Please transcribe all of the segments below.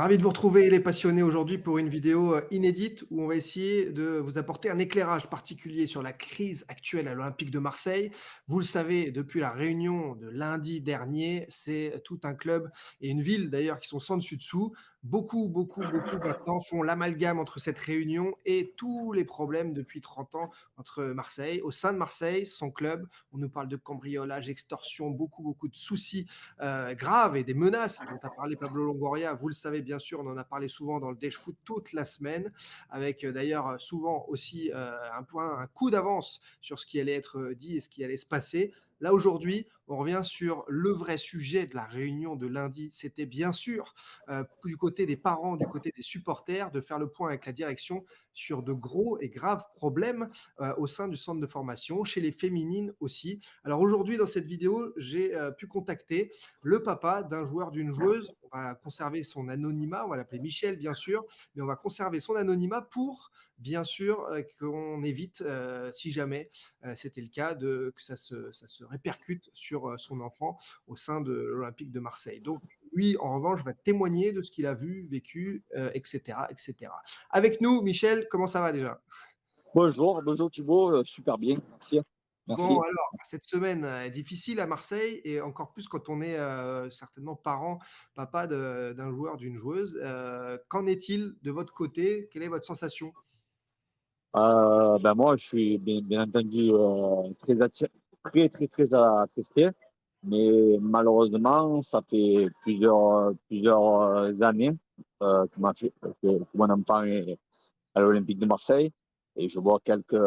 Ravi de vous retrouver les passionnés aujourd'hui pour une vidéo inédite où on va essayer de vous apporter un éclairage particulier sur la crise actuelle à l'Olympique de Marseille. Vous le savez, depuis la réunion de lundi dernier, c'est tout un club et une ville d'ailleurs qui sont sans dessus dessous. Beaucoup maintenant font l'amalgame entre cette réunion et tous les problèmes depuis 30 ans entre Marseille. Au sein de Marseille, son club, on nous parle de cambriolage, extorsion, beaucoup de soucis graves et des menaces dont a parlé Pablo Longoria. Vous le savez bien sûr, on en a parlé souvent dans le Déj Foot toute la semaine, avec d'ailleurs souvent aussi un coup d'avance sur ce qui allait être dit et ce qui allait se passer. Là aujourd'hui, on revient sur le vrai sujet de la réunion de lundi. C'était bien sûr du côté des parents, du côté des supporters, de faire le point avec la direction sur de gros et graves problèmes au sein du centre de formation, chez les féminines aussi. Alors aujourd'hui, dans cette vidéo, j'ai pu contacter le papa d'un joueur, d'une joueuse. On va conserver son anonymat, on va l'appeler Michel bien sûr, mais on va conserver son anonymat pour bien sûr qu'on évite, si jamais c'était le cas, que ça se répercute sur son enfant au sein de l'Olympique de Marseille. Donc lui, en revanche, va témoigner de ce qu'il a vu, vécu, etc., etc. Avec nous, Michel, comment ça va déjà? Bonjour Thibaut, super bien, merci. Bon, Merci. alors, cette semaine est difficile à Marseille et encore plus quand on est certainement parent, papa d'un joueur, d'une joueuse. Qu'en est-il de votre côté? Quelle est votre sensation? Moi, je suis bien entendu très attristé, mais malheureusement, ça fait plusieurs années que mon enfant est à l'Olympique de Marseille et je vois quelques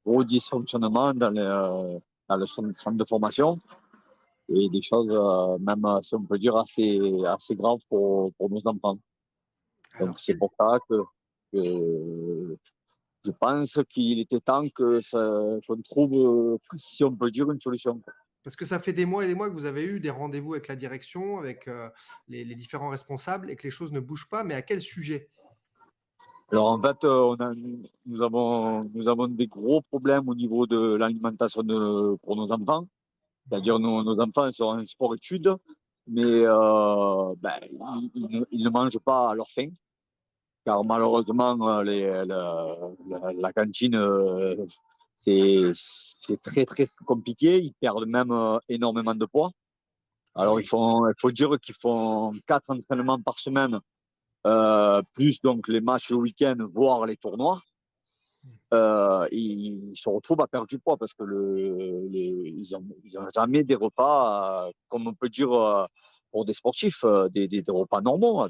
gros dysfonctionnements dans le centre de formation et des choses, même si on peut dire, assez graves pour nos enfants. Donc Alors, c'est pour ça que je pense qu'il était temps qu'on trouve, si on peut dire, une solution. parce que ça fait des mois et des mois que vous avez eu des rendez-vous avec la direction, avec les différents responsables et que les choses ne bougent pas, mais à quel sujet? Alors en fait, nous avons des gros problèmes au niveau de l'alimentation pour nos enfants. C'est-à-dire nos enfants sont en sport-études, mais ils ne mangent pas à leur faim, car malheureusement, la cantine, c'est très compliqué. Ils perdent même énormément de poids. Ah Alors, oui. il faut dire qu'ils font 4 entraînements par semaine, plus donc les matchs le week-end, voire les tournois. Ils se retrouvent à perdre du poids parce que ils ont jamais des repas, comme on peut dire pour des sportifs, des repas normaux.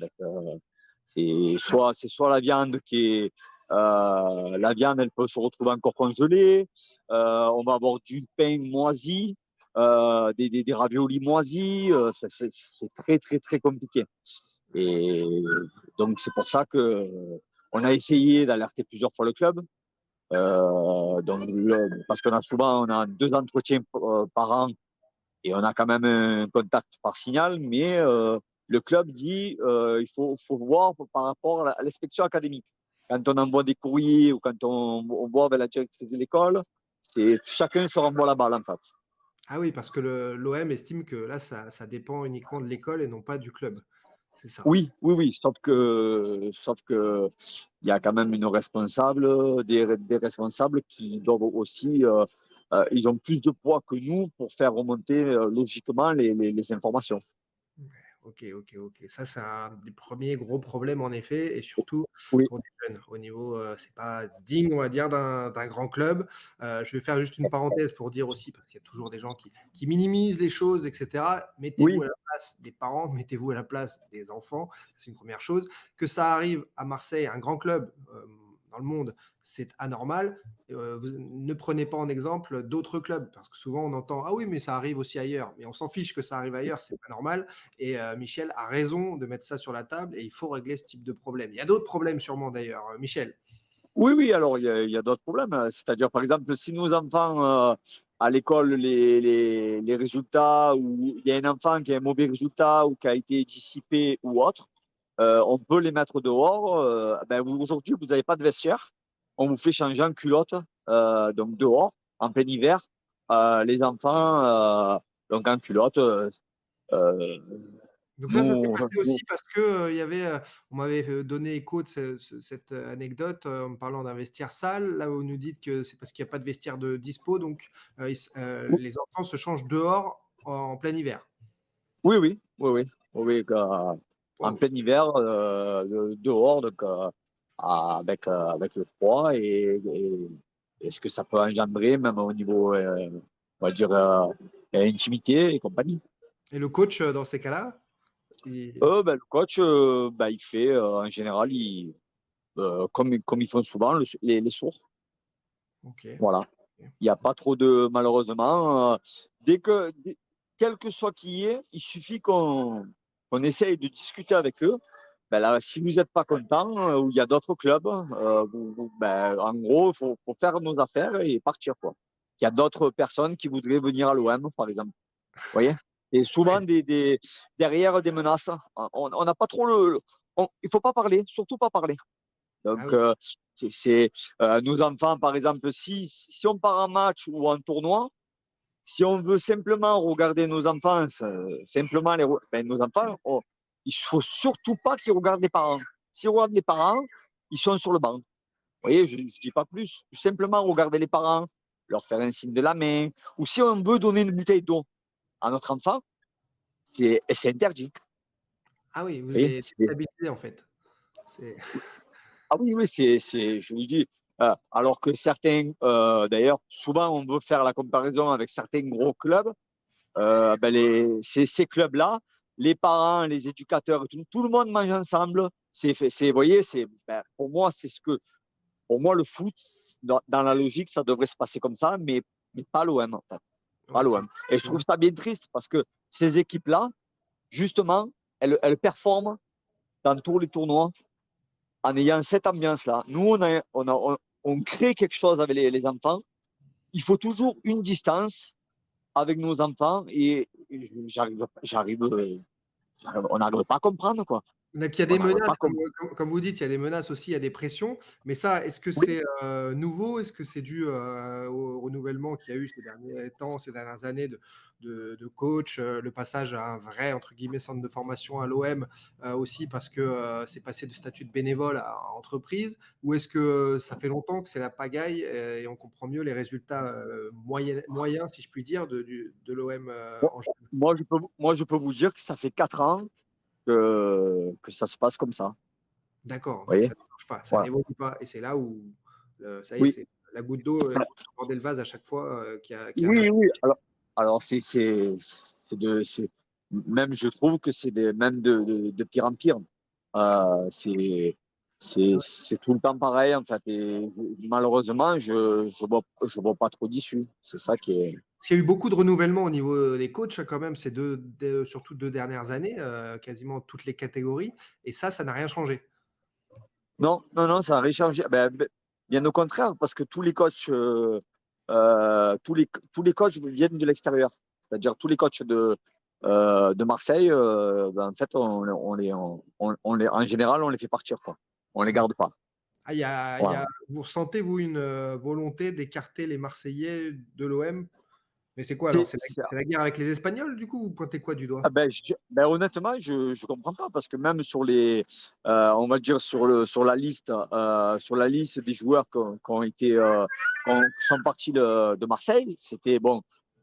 C'est soit la viande la viande, elle peut se retrouver encore congelée. On va avoir du pain moisi, des raviolis moisis. C'est très compliqué. Et donc c'est pour ça que on a essayé d'alerter plusieurs fois le club. Parce qu'on a souvent on a 2 entretiens par an et on a quand même un contact par signal, mais le club dit faut voir par rapport à l'inspection académique. Quand on envoie des courriers ou quand on voit avec la directrice de l'école, c'est chacun se renvoie la balle en fait. Ah oui, parce que l'OM estime que là, ça dépend uniquement de l'école et non pas du club. C'est ça. Oui, sauf que il y a quand même une responsable, des responsables qui doivent aussi, ils ont plus de poids que nous pour faire remonter logiquement les informations. Ouais, OK. Ça, c'est un des premiers gros problèmes en effet et surtout Oui, pour des jeunes. Au niveau, c'est pas digne, on va dire, d'un grand club. Je vais faire juste une parenthèse pour dire aussi, parce qu'il y a toujours des gens qui minimisent les choses et cetera. Mettez-vous oui, à la place des parents, mettez-vous à la place des enfants, c'est une première chose. Que ça arrive à Marseille, un grand club, dans le monde, c'est anormal. Vous ne prenez pas en exemple d'autres clubs parce que souvent on entend: «Ah oui, mais ça arrive aussi ailleurs», mais on s'en fiche que ça arrive ailleurs, c'est pas normal. Et Michel a raison de mettre ça sur la table et il faut régler ce type de problème. Il y a d'autres problèmes sûrement d'ailleurs, Michel. oui, alors il y a d'autres problèmes. C'est-à-dire, par exemple, si nos enfants, à l'école, les résultats, ou il y a un enfant qui a un mauvais résultat ou qui a été dissipé ou autre, on peut les mettre dehors. Aujourd'hui, vous n'avez pas de vestiaire. On vous fait changer en culotte, donc dehors, en plein hiver. Les enfants, donc en culotte. Euh, Donc ça s'était Nous, passé nous aussi parce que, il y avait, on m'avait, donné écho de cette, anecdote, en me parlant d'un vestiaire sale. Là, vous nous dites que c'est parce qu'il y a pas de vestiaire de dispo, donc les enfants se changent dehors en plein hiver? oui, oui, oui, oui, oui, oui, en Waouh! plein hiver, dehors, donc avec le froid et ce que ça peut engendrer, même au niveau, on va dire, intimité et compagnie. Et le coach, dans ces cas-là, il Le coach, il fait, en général, comme ils font souvent, les sourds. OK, Voilà. OK. Il y a pas trop de malheureusement, quel que soit qui y est, il suffit qu'on essaye de discuter avec eux. Là, si vous êtes pas content, ou il y a d'autres clubs, en gros, faut faire nos affaires et partir, quoi. Il y a d'autres personnes qui voudraient venir à l'OM, par exemple. Vous voyez? Et souvent Ouais. derrière des menaces. On n'a pas trop il faut pas parler, surtout pas parler. Ah Donc, oui. nos enfants, par exemple, si on part en match ou en tournoi, si on veut simplement regarder nos enfants, simplement nos enfants, il faut surtout pas qu'ils regardent les parents. S'ils regardent les parents, ils sont sur le banc. Vous voyez, je ne dis pas plus. Simplement regarder les parents, leur faire un signe de la main, ou si on veut donner une bouteille d'eau à notre enfant, c'est interdit. Ah oui, vous Vous voyez, les déstabilisez, en fait. C'est ah oui, oui, je vous dis, alors que certains, d'ailleurs, souvent on veut faire la comparaison avec certains gros clubs, ces clubs-là, les parents, les éducateurs, tout le monde mange ensemble. Vous voyez, pour moi, pour moi, le foot, dans la logique, ça devrait se passer comme ça, mais pas l'OM, en fait. Pas ouais, c'est l'OM. Et je trouve ça bien triste parce que ces équipes-là, justement, elles performent dans tous les tournois en ayant cette ambiance-là. Nous, on crée quelque chose avec les enfants. Il faut toujours une distance avec nos enfants et on n'arrive pas à comprendre, quoi. Donc il y a On des n'arrive pas menaces à comprendre. comme vous dites, il y a des menaces aussi, il y a des pressions. Mais ça, est-ce que Oui, c'est, nouveau? Est-ce que c'est dû, au renouvellement qu'il y a eu ces derniers temps, ces dernières années de coach, le passage à un vrai, entre guillemets, «centre de formation» à l'OM, aussi parce que, c'est passé de statut de bénévole à entreprise? Ou est-ce que ça fait longtemps que c'est la pagaille, et on comprend mieux les résultats, moyens, si je puis dire, de l'OM, moi, en général? moi, je peux vous dire que ça fait 4 ans que ça se passe comme ça. Vous D'accord, donc voyez? ça ne change pas, ça Voilà. n'évolue pas et c'est là où, ça y est, Oui, c'est la goutte d'eau, qui fait déborder le vase à chaque fois, qui a un oui, impact. oui. Alors même je trouve que c'est même de pire en pire. Ah ouais. C'est tout le temps pareil, en fait. Et malheureusement, je vois pas trop d'issue. C'est ça qui est. Parce qu'il y a eu beaucoup de renouvellement au niveau, des coachs, quand même ces surtout 2 dernières années, quasiment toutes les catégories et ça n'a rien changé? Non, non, non, ça a rien changé. Bien au contraire, parce que tous les coachs viennent de l'extérieur. C'est-à-dire tous les coachs de Marseille, en fait, en général, on les fait partir, quoi. On les Mmh. garde pas. Ah, il y a Voilà. vous ressentez vous une, volonté d'écarter les Marseillais de l'OM? Mais c'est quoi alors? C'est, C'est la c'est- c'est la guerre avec les Espagnols du coup? Vous pointez quoi du doigt? honnêtement, je comprends pas parce que même on va dire sur la liste des joueurs qui ont été, qui sont partis de Marseille, c'était bon,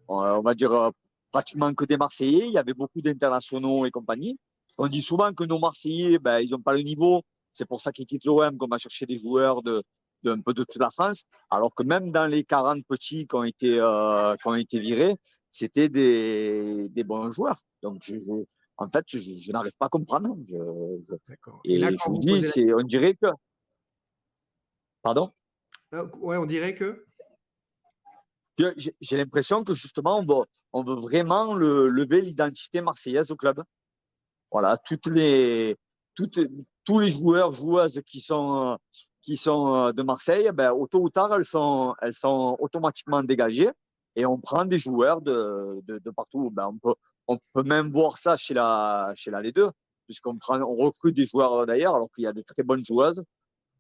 on va dire pratiquement que des Marseillais. Il y avait beaucoup d'internationaux et compagnie. On dit souvent que nos Marseillais, ils n'ont pas le niveau. C'est pour ça qu'ils quittent l'OM, qu'on va chercher des joueurs un peu de toute la France. Alors que même dans les 40 petits qui ont été virés, c'était des bons joueurs. Donc, en fait, je n'arrive pas à comprendre. D'accord et là, Et je quand vous vous dis, posez la on dirait que, pardon, ouais, on dirait que? que j'ai l'impression que justement, on veut vraiment lever l'identité marseillaise au club. Voilà, toutes, tous les joueurs, joueuses qui sont de Marseille, au tôt ou tard, elles sont automatiquement dégagées et on prend des joueurs de partout. On peut même voir ça chez la D2, puisqu'on on recrute des joueurs d'ailleurs, alors qu'il y a de très bonnes joueuses.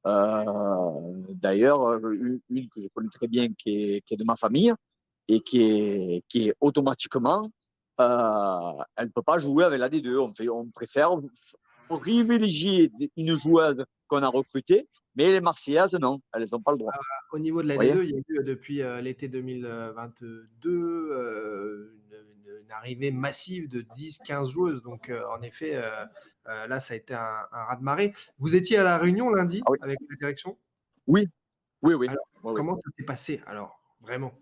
D'ailleurs, une que je connais très bien qui est de ma famille et qui est automatiquement elle ne peut pas jouer avec la D2. On préfère privilégier une joueuse qu'on a recrutée, mais les Marseillaises, non, elles n'ont pas le droit. Au niveau de Vous la voyez? D2, il y a eu depuis l'été 2022 une arrivée massive de 10-15 joueuses. Donc, en effet, là, ça a été un raz-de-marée. Vous étiez à la réunion lundi Ah oui, avec la direction? oui, oui, oui, Alors, oui, oui. comment ça s'est passé alors, vraiment?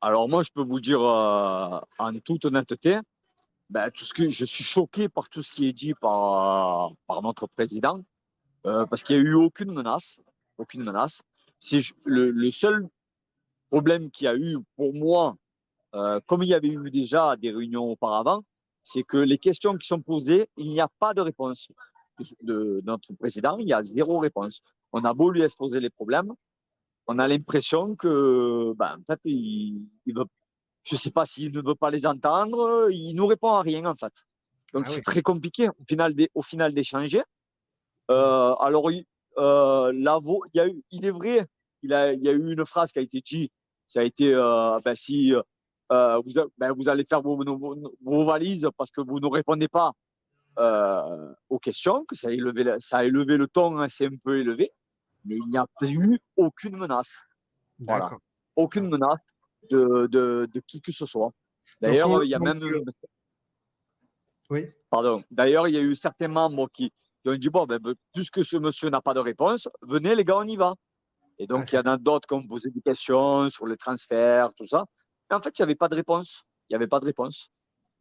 Alors moi, je peux vous dire en toute honnêteté, ben, tout ce que je suis choqué par tout ce qui est dit par notre président, parce qu'il n'y a eu aucune menace, aucune menace. Le seul problème qu'il y a eu pour moi, comme il y avait eu déjà des réunions auparavant, c'est que les questions qui sont posées, il n'y a pas de réponse de notre président, il y a zéro réponse. On a beau lui exposer les problèmes, on a l'impression que, ben, en fait, il veut, je ne sais pas s'il ne veut pas les entendre, il nous répond à rien, en fait. Donc Ah c'est oui, très compliqué au final d'échanger. mmh. Alors, il est vrai, il y a eu une phrase qui a été dite, ça a été ben, si ben, vous allez faire vos valises parce que vous ne répondez pas aux questions, que ça a élevé le ton, hein, c'est un peu élevé, mais il n'y a eu aucune menace. Voilà. D'accord, Aucune d'accord. menace de qui que ce soit. Donc on D'ailleurs, il y a donc même oui? pardon, d'ailleurs, il y a eu certains membres qui ont dit bon, ben, puisque ce monsieur n'a pas de réponse, venez les gars, on y va. Et Ah, donc, il c'est y en a d'autres qui ont posé des questions sur les transferts, tout ça. Et en fait, il n'y avait pas de réponse. Il n'y avait pas de réponse.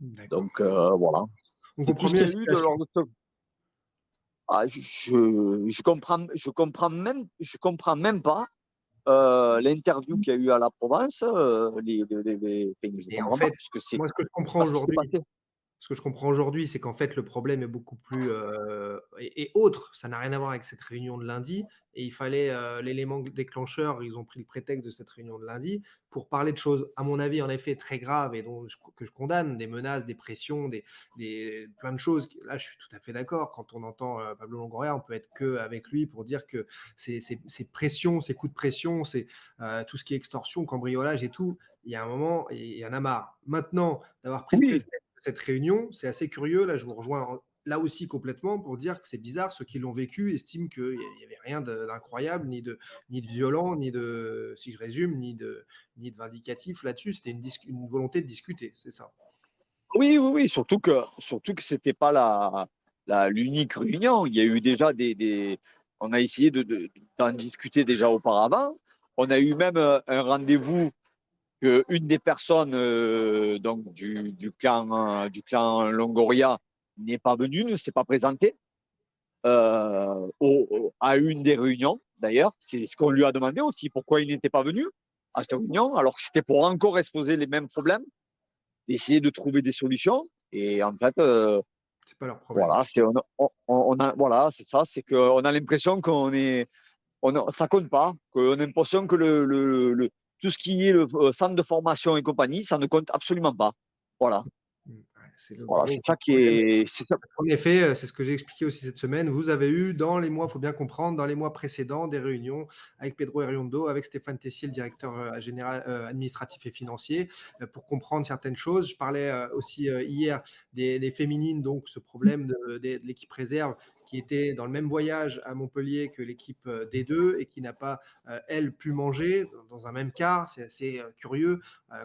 d'accord. Donc, voilà. On C'est tout comprend ce mieux qu'il la y a eu de situation. l'ordre de ah, je comprends même pas l'interview qu'il y a eu à la Provence. Enfin, je Et en comprends pas, fait, puisque c'est moi pas ce qui s'est passé. ce que je comprends aujourd'hui, c'est qu'en fait, le problème est beaucoup plus, et autre. Ça n'a rien à voir avec cette réunion de lundi et il fallait, l'élément déclencheur, ils ont pris le prétexte de cette réunion de lundi pour parler de choses, à mon avis, en effet, très graves et dont que je condamne, des menaces, des pressions, des plein de choses qui là, je suis tout à fait d'accord. Quand on entend, Pablo Longoria, on peut être qu'avec lui pour dire que ces pressions, ces coups de pression, tout ce qui est extorsion, cambriolage et tout, il y a un moment, il y en a marre. Maintenant, d'avoir pris le Oui, prétexte cette réunion, c'est assez curieux. Là, je vous rejoins là aussi complètement pour dire que c'est bizarre. Ceux qui l'ont vécu estiment qu'il n'y avait rien d'incroyable, ni de violent, ni de, si je résume, ni de vindicatif là-dessus. C'était une volonté de discuter, c'est ça. oui, oui, oui, surtout que c'était pas l'unique réunion. Il y a eu déjà on a essayé d'en discuter déjà auparavant. On a eu même un rendez-vous que une des personnes donc du clan Longoria n'est pas venue, ne s'est pas présentée à une des réunions. D'ailleurs, c'est ce qu'on lui a demandé aussi, pourquoi il n'était pas venu à cette réunion, alors que c'était pour encore exposer les mêmes problèmes, essayer de trouver des solutions. Et en fait, C'est pas leur problème. voilà, voilà, c'est ça, c'est qu'on a l'impression ça compte pas, qu'on a l'impression que tout ce qui est le centre de formation et compagnie, ça ne compte absolument pas. Voilà, Ouais, c'est le voilà, gros, c'est ça gros qui problème. est, c'est ça. En effet, c'est ce que j'ai expliqué aussi cette semaine. Vous avez eu dans les mois, il faut bien comprendre, dans les mois précédents, des réunions avec Pedro Heriondo, avec Stéphane Tessier, le directeur, général, administratif et financier, pour comprendre certaines choses. Je parlais, aussi, hier des féminines, donc ce problème de l'équipe réserve qui était dans le même voyage à Montpellier que l'équipe, D2 et qui n'a pas, elle, pu manger dans un même car. C'est assez, curieux.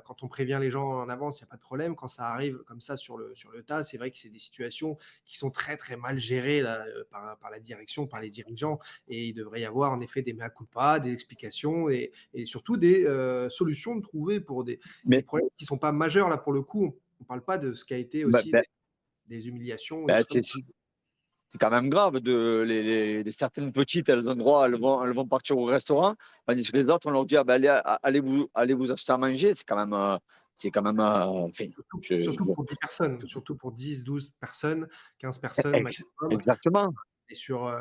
Quand on prévient les gens en avance, il y a pas de problème. Quand ça arrive comme ça sur le tas, c'est vrai que c'est des situations qui sont très très mal gérés là, par la direction, par les dirigeants. Et il devrait y avoir en effet des mea culpa, des explications et surtout des solutions de trouver pour des Mais problèmes qui ne sont pas majeurs. Là, pour le coup, on ne parle pas de ce qui a été ben, aussi ben, des humiliations, des ben, choses comme c'est quand même grave certaines petites, elles vont partir au restaurant, tandis que les autres, on leur dit, ah ben, allez vous acheter à manger. C'est quand même, enfin, surtout, je- surtout pour je- 10 personnes, surtout pour 10, 12 personnes, 15 personnes maximum. exactement. On est sur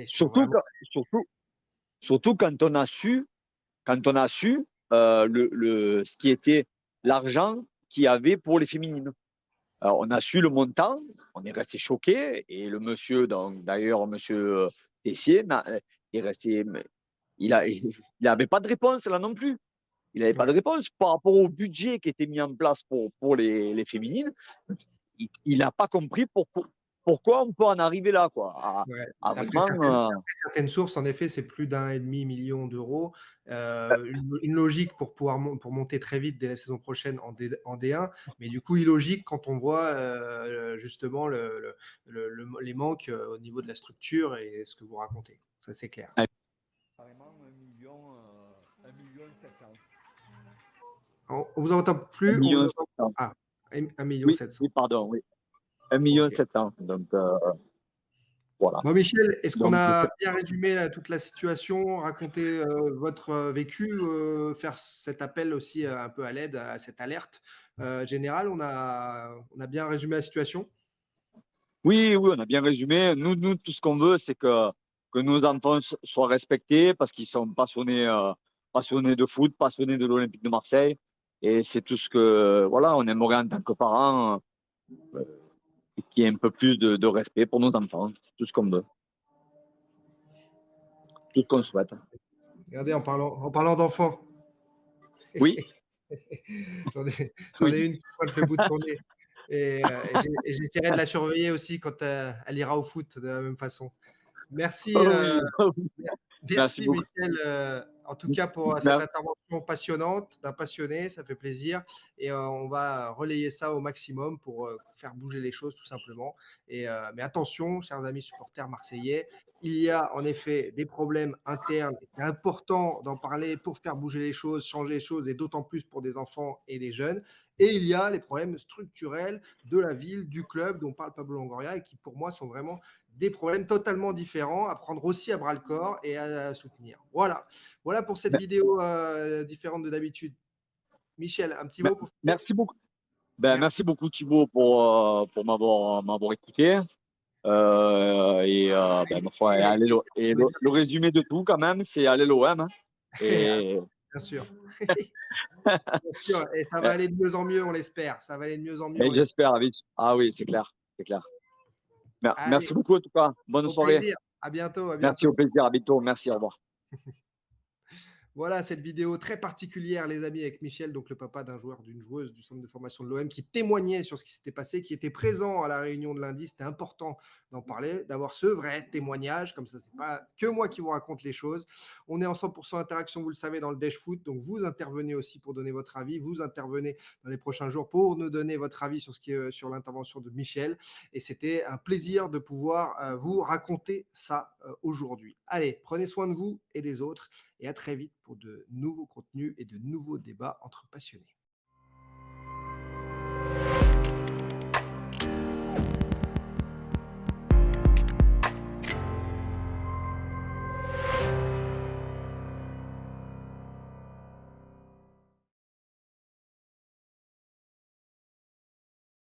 Surtout, vraiment. surtout, surtout quand on a su ce qui était l'argent qu'il y avait pour les féminines. Alors, on a su le montant, on est resté choqué, et le monsieur, donc, d'ailleurs, monsieur Tessier, il est resté, il n'avait pas de réponse là non plus. Il n'avait pas de Ouais, réponse par rapport au budget qui était mis en place pour les féminines. Il n'a pas compris pourquoi on peut en arriver là, quoi. ouais. À D'après vraiment, certaines sources, en effet, c'est plus d'1,5 million d'euros. Une logique pour pouvoir pour monter très vite dès la saison prochaine en D1, mais du coup illogique quand on voit, justement les manques, au niveau de la structure et ce que vous racontez. Ça, c'est clair. carrément 1 700 000. On vous entend 1 plus, on vous entend 700 000. ah, 1 Oui, 700 oui, pardon, oui. 1 OK. 700 000. Donc, voilà. Bon Michel, est-ce qu'on Donc, je a sais bien résumé là toute la situation, raconté, votre, vécu, faire cet appel aussi, un peu à l'aide, à cette alerte, générale? On a bien résumé la situation? oui, oui, on a bien résumé. Nous, tout ce qu'on veut, c'est que nos enfants soient respectés parce qu'ils sont passionnés, passionnés de foot, passionnés de l'Olympique de Marseille. Et c'est tout ce que, voilà, on aimerait en tant que parents, qu'il y ait un peu plus de respect pour nos enfants. C'est tout ce qu'on veut, tout ce qu'on souhaite. Regardez, en parlant d'enfants, Oui, j'en ai oui. une qui pointe le bout de son nez et j'essaierai de la surveiller aussi quand, elle ira au foot de la même façon. Merci, Oh oui, oh oui. Merci merci beaucoup. Mickaël, en tout cas pour, cette Mer- intervention passionnante d'un passionné, ça fait plaisir et on va relayer ça au maximum pour, faire bouger les choses tout simplement mais attention, chers amis supporters marseillais, il y a en effet des problèmes internes et c'est important d'en parler pour faire bouger les choses, changer les choses et d'autant plus pour des enfants et des jeunes et il y a les problèmes structurels de la ville, du club dont parle Pablo Longoria et qui pour moi sont vraiment des problèmes totalement différents à prendre aussi à bras le corps et à soutenir. Voilà, voilà pour cette mer- vidéo différente de d'habitude. Michel, un petit mot pour finir? Merci beaucoup. Ben, Merci. merci beaucoup Thibaut pour m'avoir écouté. Ben, ma foi, Et on est bien le résumé de tout, quand même, c'est aller l'OM, hein. Et, bien sûr. Bien sûr et ça va et, aller de mieux en mieux, on l'espère. Ça va aller de mieux en mieux, on et l'espère. j'espère, oui. Ah oui, c'est clair, c'est clair. Allez, Merci beaucoup, en tout cas. Bonne au soirée. plaisir. À bientôt, à Merci, au bientôt. plaisir. À bientôt. Merci, au revoir. Voilà cette vidéo très particulière, les amis, avec Michel, donc le papa d'un joueur, d'une joueuse du centre de formation de l'OM, qui témoignait sur ce qui s'était passé, qui était présent à la réunion de lundi. C'était important d'en parler, d'avoir ce vrai témoignage. Comme ça, c'est pas que moi qui vous raconte les choses. On est en 100% interaction, vous le savez, dans le Dash Foot. Donc, vous intervenez aussi pour donner votre avis. Vous intervenez dans les prochains jours pour nous donner votre avis sur ce qui est, sur l'intervention de Michel. Et c'était un plaisir de pouvoir vous raconter ça aujourd'hui. Allez, prenez soin de vous et des autres et à très vite pour de nouveaux contenus et de nouveaux débats entre passionnés.